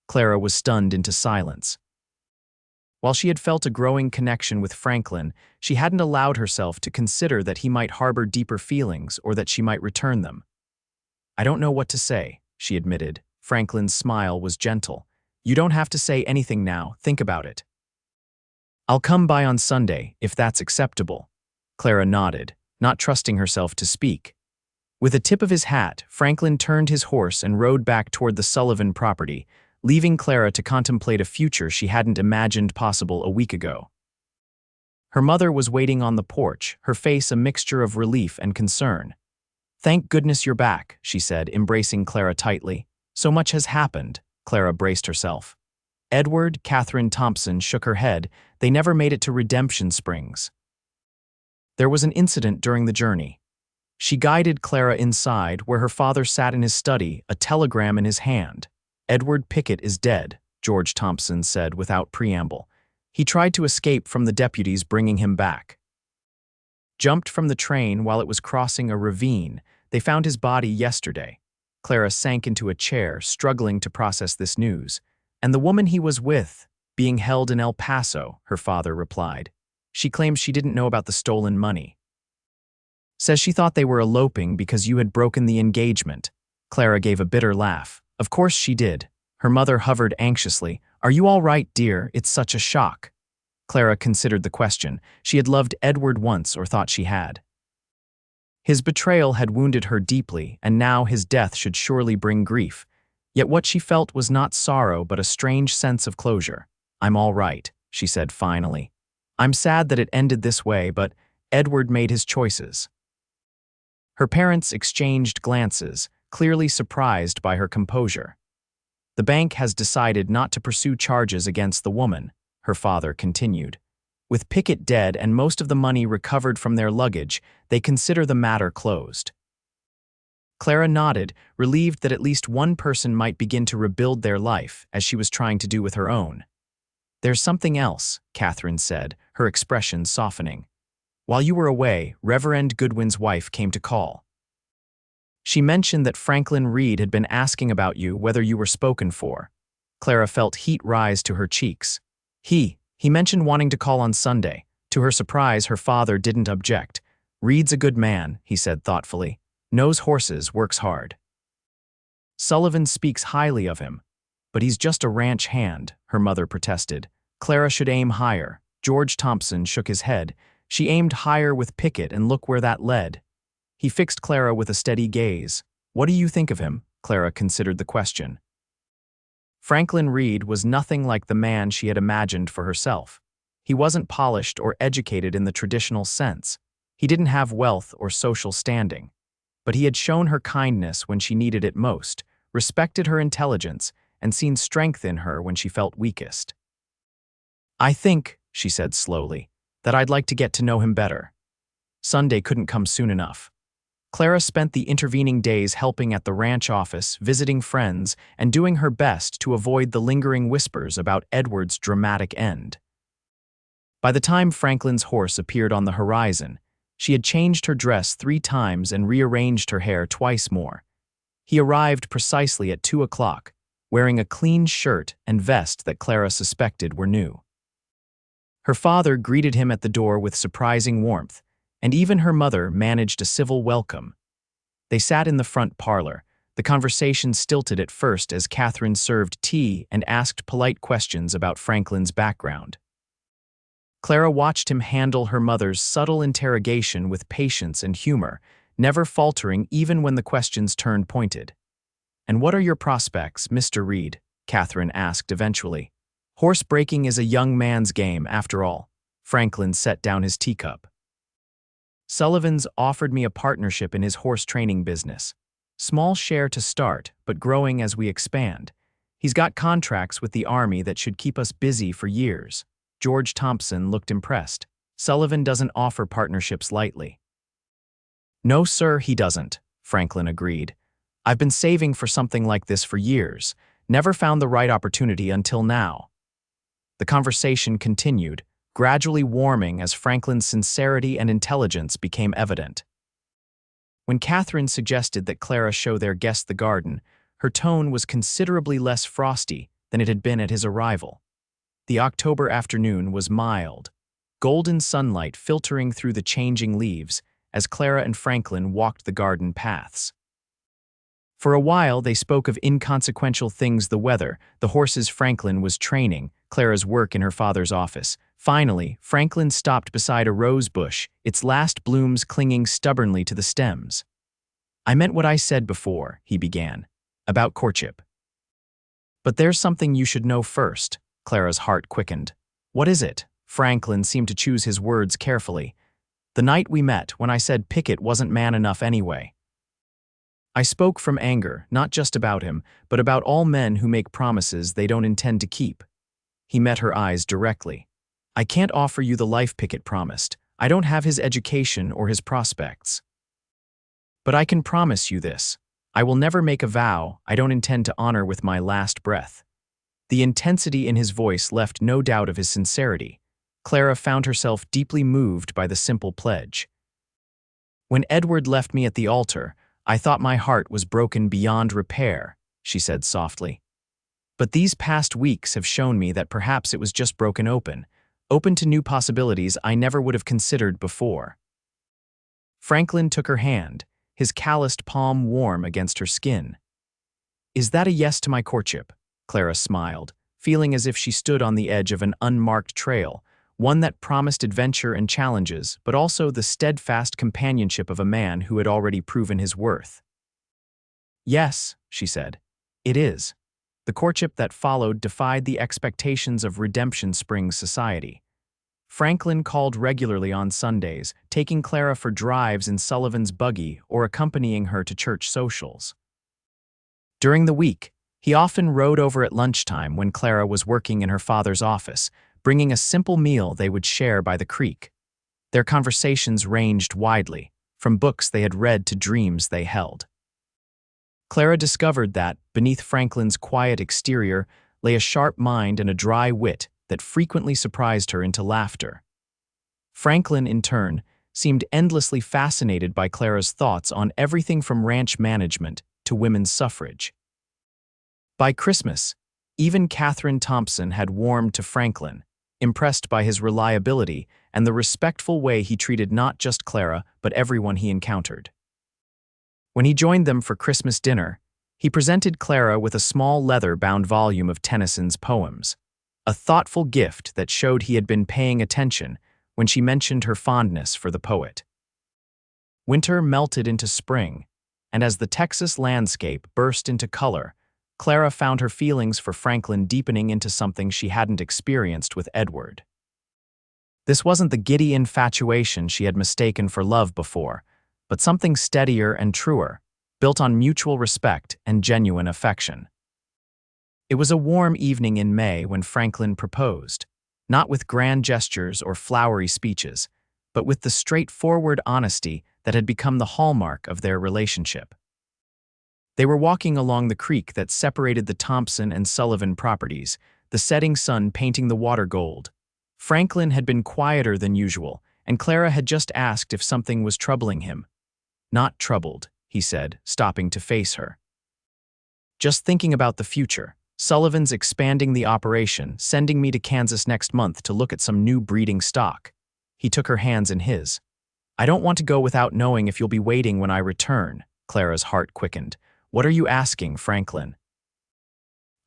Clara was stunned into silence. While she had felt a growing connection with Franklin, she hadn't allowed herself to consider that he might harbor deeper feelings or that she might return them. I don't know what to say, she admitted. Franklin's smile was gentle. You don't have to say anything now, think about it. I'll come by on Sunday, if that's acceptable. Clara nodded, not trusting herself to speak. With a tip of his hat, Franklin turned his horse and rode back toward the Sullivan property, leaving Clara to contemplate a future she hadn't imagined possible a week ago. Her mother was waiting on the porch, her face a mixture of relief and concern. Thank goodness you're back, she said, embracing Clara tightly. So much has happened. Clara braced herself. Edward, Catherine Thompson shook her head. They never made it to Redemption Springs. There was an incident during the journey. She guided Clara inside, where her father sat in his study, a telegram in his hand. Edward Pickett is dead, George Thompson said without preamble. He tried to escape from the deputies bringing him back. Jumped from the train while it was crossing a ravine. They found his body yesterday. Clara sank into a chair, struggling to process this news. And the woman he was with, being held in El Paso, her father replied. She claims she didn't know about the stolen money. Says she thought they were eloping because you had broken the engagement. Clara gave a bitter laugh. Of course she did. Her mother hovered anxiously. Are you all right, dear? It's such a shock. Clara considered the question. She had loved Edward once, or thought she had. His betrayal had wounded her deeply, and now his death should surely bring grief. Yet what she felt was not sorrow but a strange sense of closure. I'm all right, she said finally. I'm sad that it ended this way, but Edward made his choices. Her parents exchanged glances, clearly surprised by her composure. The bank has decided not to pursue charges against the woman, her father continued. With Pickett dead and most of the money recovered from their luggage, they consider the matter closed. Clara nodded, relieved that at least one person might begin to rebuild their life, as she was trying to do with her own. There's something else, Catherine said, her expression softening. While you were away, Reverend Goodwin's wife came to call. She mentioned that Franklin Reed had been asking about you, whether you were spoken for. Clara felt heat rise to her cheeks. He mentioned wanting to call on Sunday. To her surprise, her father didn't object. Reed's a good man, he said thoughtfully. Knows horses, works hard. Sullivan speaks highly of him. But he's just a ranch hand, her mother protested. Clara should aim higher, George Thompson shook his head. She aimed higher with Pickett, and look where that led. He fixed Clara with a steady gaze. What do you think of him? Clara considered the question. Franklin Reed was nothing like the man she had imagined for herself. He wasn't polished or educated in the traditional sense. He didn't have wealth or social standing. But he had shown her kindness when she needed it most, respected her intelligence, and seen strength in her when she felt weakest. I think, she said slowly, that I'd like to get to know him better. Sunday couldn't come soon enough. Clara spent the intervening days helping at the ranch office, visiting friends, and doing her best to avoid the lingering whispers about Edward's dramatic end. By the time Franklin's horse appeared on the horizon, she had changed her dress 3 times and rearranged her hair twice more. He arrived precisely at 2 o'clock, wearing a clean shirt and vest that Clara suspected were new. Her father greeted him at the door with surprising warmth, and even her mother managed a civil welcome. They sat in the front parlor. The conversation stilted at first as Catherine served tea and asked polite questions about Franklin's background. Clara watched him handle her mother's subtle interrogation with patience and humor, never faltering even when the questions turned pointed. "And what are your prospects, Mr. Reed?" Catherine asked eventually. "Horse breaking is a young man's game, after all." Franklin set down his teacup. "Sullivan's offered me a partnership in his horse training business. Small share to start, but growing as we expand. He's got contracts with the Army that should keep us busy for years." George Thompson looked impressed. "Sullivan doesn't offer partnerships lightly." "No, sir, he doesn't," Franklin agreed. "I've been saving for something like this for years. Never found the right opportunity until now." The conversation continued, gradually warming as Franklin's sincerity and intelligence became evident. When Catherine suggested that Clara show their guest the garden, her tone was considerably less frosty than it had been at his arrival. The October afternoon was mild, golden sunlight filtering through the changing leaves as Clara and Franklin walked the garden paths. For a while, they spoke of inconsequential things: the weather, the horses Franklin was training, Clara's work in her father's office. Finally, Franklin stopped beside a rose bush, its last blooms clinging stubbornly to the stems. "I meant what I said before," he began, "about courtship. But there's something you should know first." Clara's heart quickened. "What is it?" Franklin seemed to choose his words carefully. "The night we met, when I said Pickett wasn't man enough anyway. I spoke from anger, not just about him, but about all men who make promises they don't intend to keep." He met her eyes directly. "I can't offer you the life Pickett promised. I don't have his education or his prospects. But I can promise you this: I will never make a vow I don't intend to honor with my last breath." The intensity in his voice left no doubt of his sincerity. Clara found herself deeply moved by the simple pledge. "When Edward left me at the altar, I thought my heart was broken beyond repair," she said softly. "But these past weeks have shown me that perhaps it was just broken open to new possibilities I never would have considered before." Franklin took her hand, his calloused palm warm against her skin. "Is that a yes to my courtship?" Clara smiled, feeling as if she stood on the edge of an unmarked trail, one that promised adventure and challenges, but also the steadfast companionship of a man who had already proven his worth. "Yes," she said, "it is." The courtship that followed defied the expectations of Redemption Springs society. Franklin called regularly on Sundays, taking Clara for drives in Sullivan's buggy or accompanying her to church socials. During the week, he often rode over at lunchtime when Clara was working in her father's office, bringing a simple meal they would share by the creek. Their conversations ranged widely, from books they had read to dreams they held. Clara discovered that, beneath Franklin's quiet exterior, lay a sharp mind and a dry wit that frequently surprised her into laughter. Franklin, in turn, seemed endlessly fascinated by Clara's thoughts on everything from ranch management to women's suffrage. By Christmas, even Clara Thompson had warmed to Franklin, impressed by his reliability and the respectful way he treated not just Clara but everyone he encountered. When he joined them for Christmas dinner, he presented Clara with a small leather-bound volume of Tennyson's poems. a thoughtful gift that showed he had been paying attention when she mentioned her fondness for the poet. Winter melted into spring, and as the Texas landscape burst into color, Clara found her feelings for Franklin deepening into something she hadn't experienced with Edward. This wasn't the giddy infatuation she had mistaken for love before, but something steadier and truer, built on mutual respect and genuine affection. It was a warm evening in May when Franklin proposed, not with grand gestures or flowery speeches, but with the straightforward honesty that had become the hallmark of their relationship. They were walking along the creek that separated the Thompson and Sullivan properties, the setting sun painting the water gold. Franklin had been quieter than usual, and Clara had just asked if something was troubling him. "Not troubled," he said, stopping to face her. "Just thinking about the future. Sullivan's expanding the operation, sending me to Kansas next month to look at some new breeding stock." He took her hands in his. "I don't want to go without knowing if you'll be waiting when I return." Clara's heart quickened. "What are you asking, Franklin?"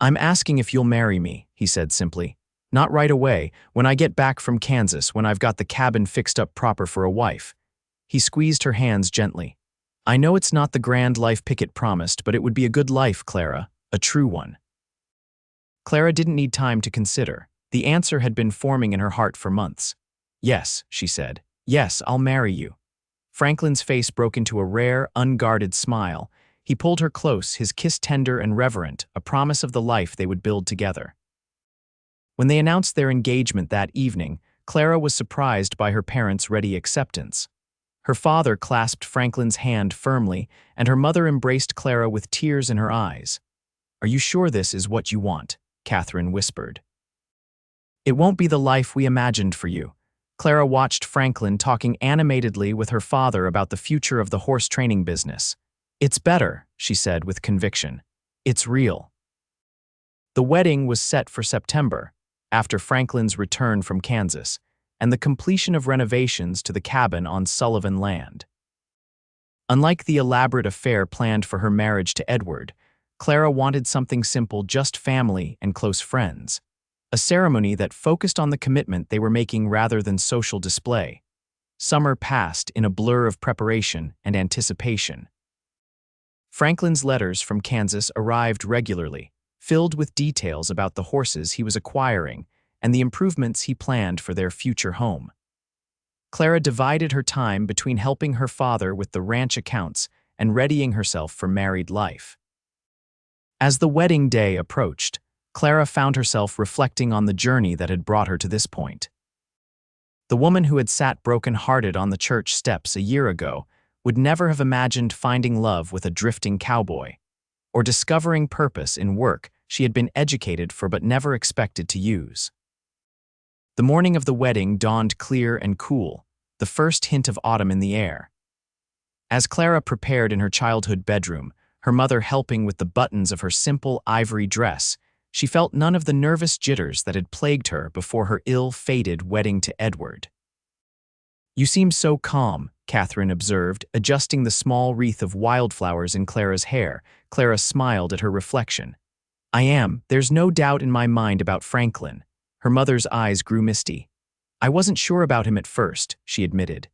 "I'm asking if you'll marry me," he said simply. "Not right away, when I get back from Kansas, when I've got the cabin fixed up proper for a wife." He squeezed her hands gently. "I know it's not the grand life Pickett promised, but it would be a good life, Clara, a true one." Clara didn't need time to consider. The answer had been forming in her heart for months. "Yes," she said. "Yes, I'll marry you." Franklin's face broke into a rare, unguarded smile. He pulled her close, his kiss tender and reverent, a promise of the life they would build together. When they announced their engagement that evening, Clara was surprised by her parents' ready acceptance. Her father clasped Franklin's hand firmly, and her mother embraced Clara with tears in her eyes. "Are you sure this is what you want?" Catherine whispered. "It won't be the life we imagined for you." Clara watched Franklin talking animatedly with her father about the future of the horse training business. "It's better," she said with conviction. "It's real." The wedding was set for September, after Franklin's return from Kansas, and the completion of renovations to the cabin on Sullivan land. Unlike the elaborate affair planned for her marriage to Edward, Clara wanted something simple, just family and close friends. A ceremony that focused on the commitment they were making rather than social display. Summer passed in a blur of preparation and anticipation. Franklin's letters from Kansas arrived regularly, filled with details about the horses he was acquiring and the improvements he planned for their future home. Clara divided her time between helping her father with the ranch accounts and readying herself for married life. As the wedding day approached, Clara found herself reflecting on the journey that had brought her to this point. The woman who had sat broken-hearted on the church steps a year ago would never have imagined finding love with a drifting cowboy, or discovering purpose in work she had been educated for but never expected to use. The morning of the wedding dawned clear and cool, the first hint of autumn in the air. As Clara prepared in her childhood bedroom, her mother helping with the buttons of her simple ivory dress, she felt none of the nervous jitters that had plagued her before her ill-fated wedding to Edward. "You seem so calm," Catherine observed, adjusting the small wreath of wildflowers in Clara's hair. Clara smiled at her reflection. "I am. There's no doubt in my mind about Franklin." Her mother's eyes grew misty. "I wasn't sure about him at first," she admitted.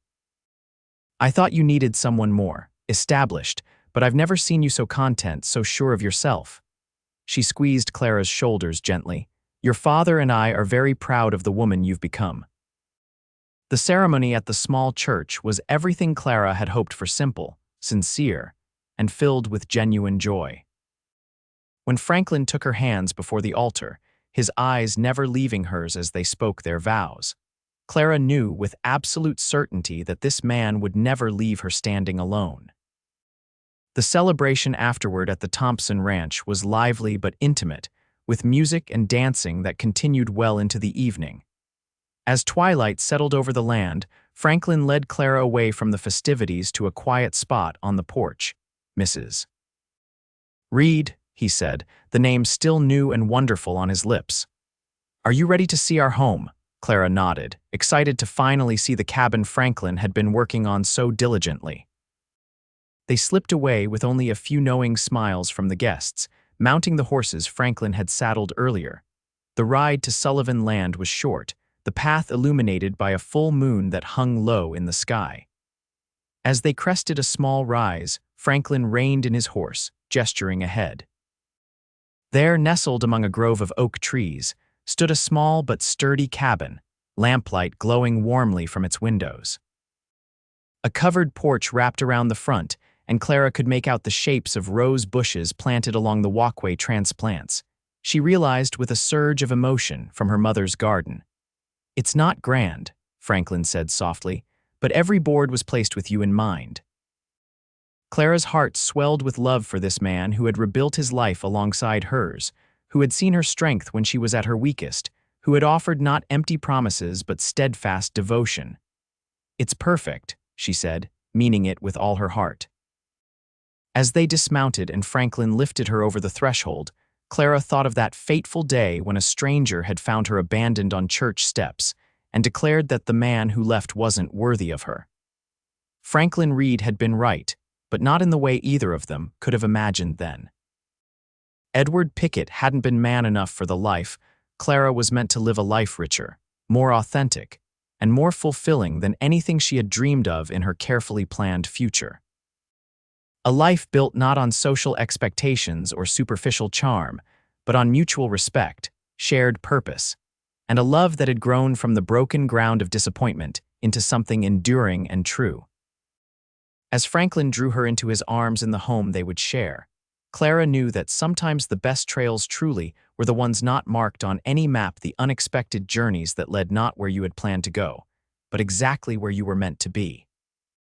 "I thought you needed someone more established, but I've never seen you so content, so sure of yourself." She squeezed Clara's shoulders gently. "Your father and I are very proud of the woman you've become." The ceremony at the small church was everything Clara had hoped for: simple, sincere, and filled with genuine joy. When Franklin took her hands before the altar, his eyes never leaving hers as they spoke their vows, Clara knew with absolute certainty that this man would never leave her standing alone. The celebration afterward at the Thompson Ranch was lively but intimate, with music and dancing that continued well into the evening. As twilight settled over the land, Franklin led Clara away from the festivities to a quiet spot on the porch. "Mrs. Reed," he said, the name still new and wonderful on his lips. "Are you ready to see our home?" Clara nodded, excited to finally see the cabin Franklin had been working on so diligently. They slipped away with only a few knowing smiles from the guests, mounting the horses Franklin had saddled earlier. The ride to Sullivan Land was short, the path illuminated by a full moon that hung low in the sky. As they crested a small rise, Franklin reined in his horse, gesturing ahead. There, nestled among a grove of oak trees, stood a small but sturdy cabin, lamplight glowing warmly from its windows. A covered porch wrapped around the front, and Clara could make out the shapes of rose bushes planted along the walkway transplants. She realized with a surge of emotion from her mother's garden. "It's not grand," Franklin said softly, "but every board was placed with you in mind." Clara's heart swelled with love for this man who had rebuilt his life alongside hers, who had seen her strength when she was at her weakest, who had offered not empty promises but steadfast devotion. "It's perfect," she said, meaning it with all her heart. As they dismounted and Franklin lifted her over the threshold, Clara thought of that fateful day when a stranger had found her abandoned on church steps and declared that the man who left wasn't worthy of her. Franklin Reed had been right, but not in the way either of them could have imagined then. Edward Pickett hadn't been man enough for the life. Clara was meant to live a life richer, more authentic, and more fulfilling than anything she had dreamed of in her carefully planned future. A life built not on social expectations or superficial charm, but on mutual respect, shared purpose, and a love that had grown from the broken ground of disappointment into something enduring and true. As Franklin drew her into his arms in the home they would share, Clara knew that sometimes the best trails truly were the ones not marked on any map, the unexpected journeys that led not where you had planned to go, but exactly where you were meant to be.